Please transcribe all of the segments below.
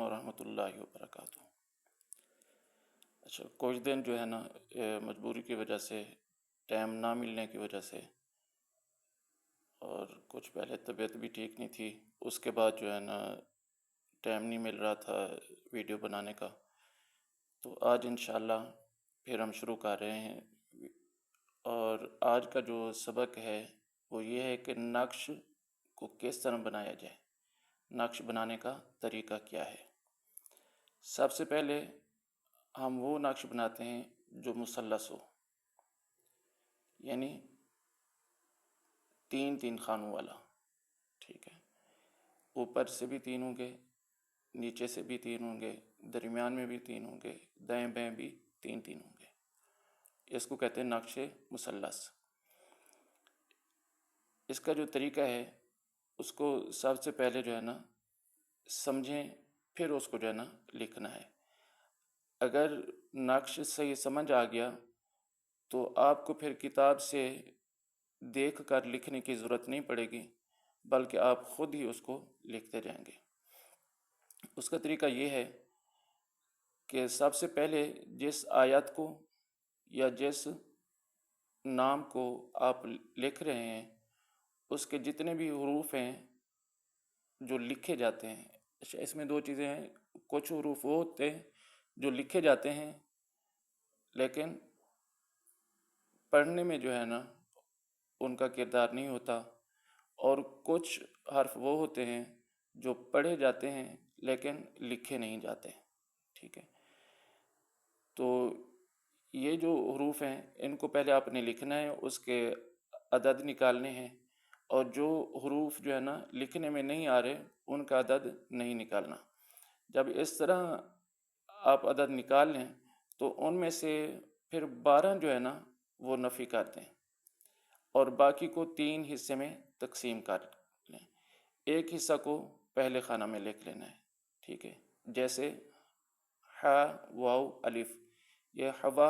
ورحمۃ اللہ وبرکاتہ۔ اچھا، کچھ دن جو ہے نا مجبوری کی وجہ سے، ٹائم نہ ملنے کی وجہ سے، اور کچھ پہلے طبیعت بھی ٹھیک نہیں تھی، اس کے بعد جو ہے نا ٹائم نہیں مل رہا تھا ویڈیو بنانے کا، تو آج انشاءاللہ پھر ہم شروع کر رہے ہیں۔ اور آج کا جو سبق ہے وہ یہ ہے کہ نقش کو کس طرح بنایا جائے، نقش بنانے کا طریقہ کیا ہے۔ سب سے پہلے ہم وہ نقش بناتے ہیں جو مثلث ہو، یعنی 3 خانوں والا، ٹھیک ہے۔ اوپر سے بھی 3 ہوں گے، نیچے سے بھی 3 ہوں گے، درمیان میں بھی 3 ہوں گے، دائیں بائیں بھی 3 ہوں گے۔ اس کو کہتے ہیں نقش مثلث۔ اس کا جو طریقہ ہے اس کو سب سے پہلے جو ہے نا سمجھیں، پھر اس کو جو ہے نا لکھنا ہے۔ اگر نقش صحیح سمجھ آ گیا تو آپ کو پھر کتاب سے دیکھ کر لکھنے کی ضرورت نہیں پڑے گی، بلکہ آپ خود ہی اس کو لکھتے جائیں گے۔ اس کا طریقہ یہ ہے کہ سب سے پہلے جس آیت کو یا جس نام کو آپ لکھ رہے ہیں اس کے جتنے بھی حروف ہیں جو لکھے جاتے ہیں، اس میں 2 چیزیں ہیں۔ کچھ حروف وہ ہوتے ہیں جو لکھے جاتے ہیں لیکن پڑھنے میں جو ہے نا ان کا کردار نہیں ہوتا، اور کچھ حرف وہ ہوتے ہیں جو پڑھے جاتے ہیں لیکن لکھے نہیں جاتے، ٹھیک ہے۔ تو یہ جو حروف ہیں ان کو پہلے آپ نے لکھنا ہے، اس کے عدد نکالنے ہیں، اور جو حروف جو ہے نا لکھنے میں نہیں آ رہے ان کا عدد نہیں نکالنا۔ جب اس طرح آپ عدد نکال لیں تو ان میں سے پھر 12 جو ہے نا وہ نفی کر دیں، اور باقی کو 3 حصے میں تقسیم کر لیں۔ ایک حصہ کو پہلے خانہ میں لکھ لینا ہے، ٹھیک ہے۔ جیسے ح، واو، الف، یہ حوا،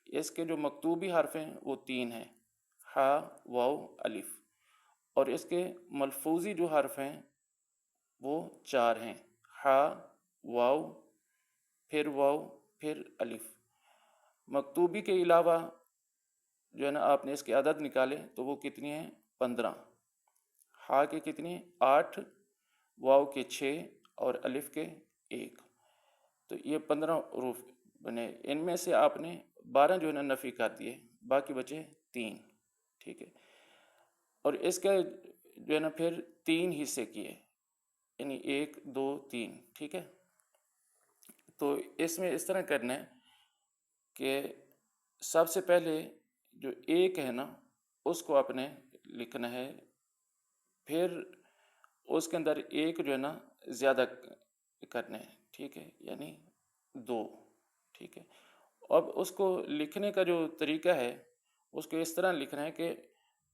اس کے جو مکتوبی حرف ہیں وہ 3 ہیں، ح، واو، الف، اور اس کے ملفوظی جو حرف ہیں وہ 4 ہیں، ح، واو، پھر الف۔ مکتوبی کے علاوہ جو ہے نا آپ نے اس کے عدد نکالے تو وہ کتنی ہیں؟ 15۔ ح کے کتنی؟ 8، واو کے 6 اور الف کے 1۔ تو یہ 15 حروف بنے۔ ان میں سے آپ نے 12 جو ہے نا نفی کر دیے، باقی بچے 3، ٹھیک ہے۔ اور اس کے جو ہے نا پھر 3 حصے کیے، یعنی 1، 2، 3، ٹھیک ہے۔ تو اس میں اس طرح کرنا ہے کہ سب سے پہلے جو 1 ہے نا اس کو آپ نے لکھنا ہے، پھر اس کے اندر 1 جو ہے نا زیادہ کرنا ہے، ٹھیک ہے، یعنی 2، ٹھیک ہے۔ اب اس کو لکھنے کا جو طریقہ ہے اس کو اس طرح لکھنا ہے کہ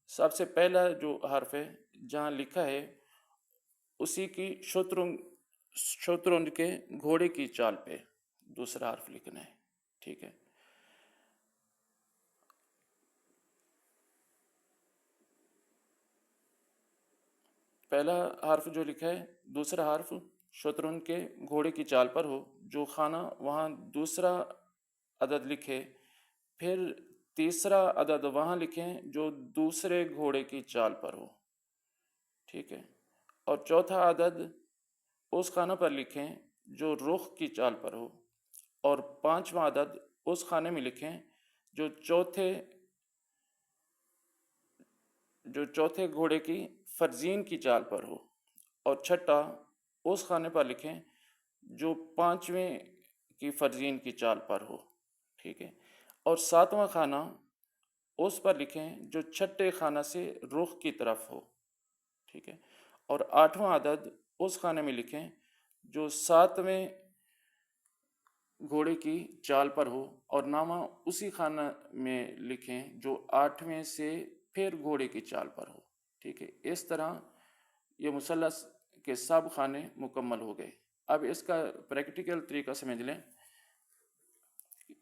سب سے پہلا جو حرف ہے جہاں لکھا ہے اسی کی شترنج کے گھوڑے کی چال پہ دوسرا حرف لکھنا ہے، ٹھیک ہے۔ پہلا حرف جو لکھا ہے، دوسرا حرف شترنج کے گھوڑے کی چال پر ہو، جو خانہ وہاں دوسرا عدد لکھے، پھر تیسرا عدد وہاں لکھیں جو دوسرے گھوڑے کی چال پر ہو، ٹھیک ہے۔ اور چوتھا عدد اس خانہ پر لکھیں جو رخ کی چال پر ہو، اور 5واں عدد اس خانے میں لکھیں جو چوتھے گھوڑے کی فرزین کی چال پر ہو، اور چھٹا اس خانے پر لکھیں جو 5ویں کی فرزین کی چال پر ہو، ٹھیک ہے۔ اور 7واں خانہ اس پر لکھیں جو چھٹے خانہ سے رخ کی طرف ہو، ٹھیک ہے۔ اور 8واں عدد اس خانے میں لکھیں جو 7ویں گھوڑے کی چال پر ہو، اور 9واں اسی خانہ میں لکھیں جو 8ویں سے پھر گھوڑے کی چال پر ہو، ٹھیک ہے۔ اس طرح یہ مثلث کے سب خانے مکمل ہو گئے۔ اب اس کا پریکٹیکل طریقہ سمجھ لیں۔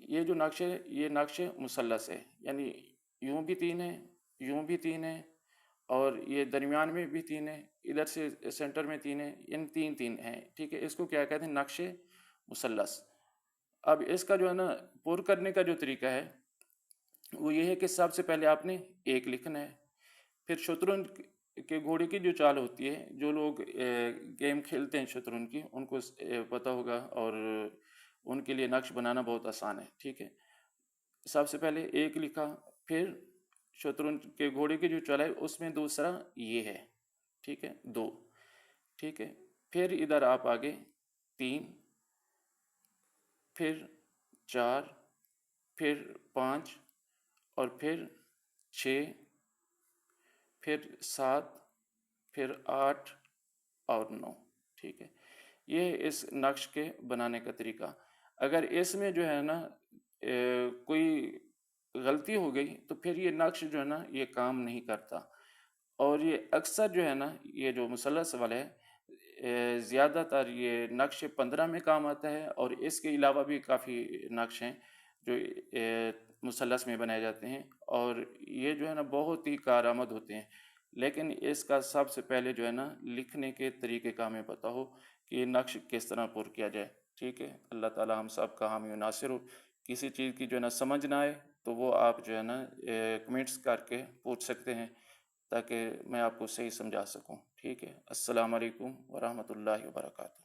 یہ جو نقش ہے یہ نقش مثلث ہے، یعنی یوں بھی 3 ہیں، یوں بھی 3 ہیں، اور یہ درمیان میں بھی 3 ہے، ادھر سے سینٹر میں 3 ہے، ان 3 ہیں، ٹھیک ہے۔ اس کو کیا کہتے ہیں؟ نقش مثلث۔ اب اس کا جو ہے نا پر کرنے کا جو طریقہ ہے وہ یہ ہے کہ سب سے پہلے آپ نے 1 لکھنا ہے، پھر شطرنج کے گھوڑے کی جو چال ہوتی ہے، جو لوگ گیم کھیلتے ہیں شطرنج کی ان کو پتہ ہوگا، اور ان کے لیے نقش بنانا بہت آسان ہے، ٹھیک ہے۔ سب سے پہلے 1 لکھا، پھر شطرنج کے گھوڑے کی جو چال ہے اس میں دوسرا یہ ہے، ٹھیک ہے، 2، ٹھیک ہے۔ پھر ادھر آپ آگے 3، پھر 4، پھر 5، اور پھر 6، پھر 7، پھر 8 اور 9، ٹھیک ہے۔ یہ اس نقش کے بنانے کا طریقہ۔ اگر اس میں جو ہے نا کوئی غلطی ہو گئی تو پھر یہ نقش جو ہے نا یہ کام نہیں کرتا، اور یہ اکثر جو ہے نا یہ جو مثلث والا ہے زیادہ تر یہ نقش 15 میں کام آتا ہے، اور اس کے علاوہ بھی کافی نقش ہیں جو مثلث میں بنائے جاتے ہیں، اور یہ جو ہے نا بہت ہی کارآمد ہوتے ہیں، لیکن اس کا سب سے پہلے جو ہے نا لکھنے کے طریقے کا ہمیں پتہ ہو کہ یہ نقش کس طرح پر کیا جائے، ٹھیک ہے۔ اللہ تعالی ہم سب کا حامی و ناصر ہو۔ کسی چیز کی جو ہے نا سمجھ نہ آئے تو وہ آپ جو ہے نا کمنٹس کر کے پوچھ سکتے ہیں، تاکہ میں آپ کو صحیح سمجھا سکوں، ٹھیک ہے۔ السلام علیکم ورحمۃ اللہ وبرکاتہ۔